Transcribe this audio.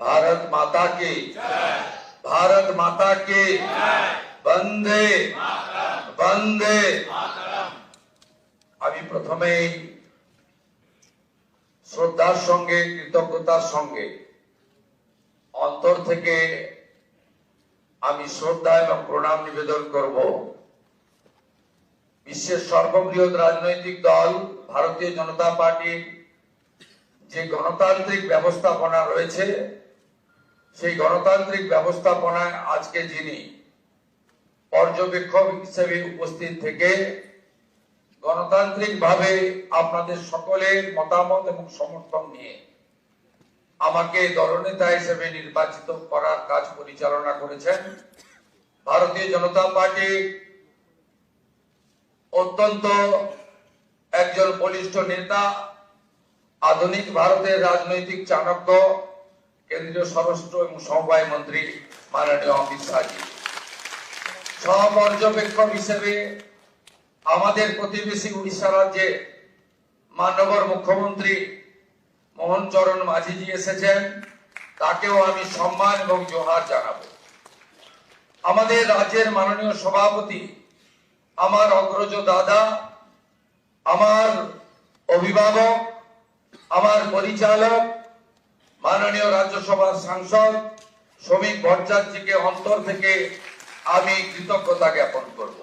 भारत माता की भारत माता की वंदे वंदे। আমি প্রথমেই শ্রদ্ধার সঙ্গে কৃতজ্ঞতার সঙ্গে অন্তর থেকে আমি শ্রদ্ধা এবং প্রণাম নিবেদন করব বিশ্বের সর্ববৃহৎ রাজনৈতিক দল ভারতীয় জনতা পার্টির যে গণতান্ত্রিক ব্যবস্থাপনা রয়েছে, সেই গণতান্ত্রিক ব্যবস্থাপনায় আজকে যিনি পর্যবেক্ষক হিসেবে উপস্থিত থেকে গণতান্ত্রিকভাবে আপনাদের সকলের মতামত এবং সমর্থন নিয়ে আমাকে দলনেতা হিসেবে নির্বাচিত করার কাজ পরিচালনা করেছেন, ভারতীয় জনতা পার্টি অত্যন্ত একজন বলিষ্ঠ নেতা, আধুনিক ভারতের রাজনৈতিক চাণক্য, কেন্দ্রীয় স্বরাষ্ট্র এবং সমবায় মন্ত্রী মাননীয় অমিত শাহজি, সহপর্যবেক্ষক হিসেবে আমাদের প্রতিবেশী উড়িষ্যা রাজ্যে মাননীয় মুখ্যমন্ত্রী মোহন চরণ মাঝিজি এসেছেন, তাকেও আমি সম্মান এবং জোহার জানাবো। আমাদের রাজ্যের মাননীয় সভাপতি, আমার অগ্রজ দাদা, আমার অভিভাবক, আমার পরিচালক মাননীয় রাজ্যসভার সাংসদ শ্রমিক ভট্টাচার্যকে অন্তর থেকে আমি কৃতজ্ঞতা জ্ঞাপন করব।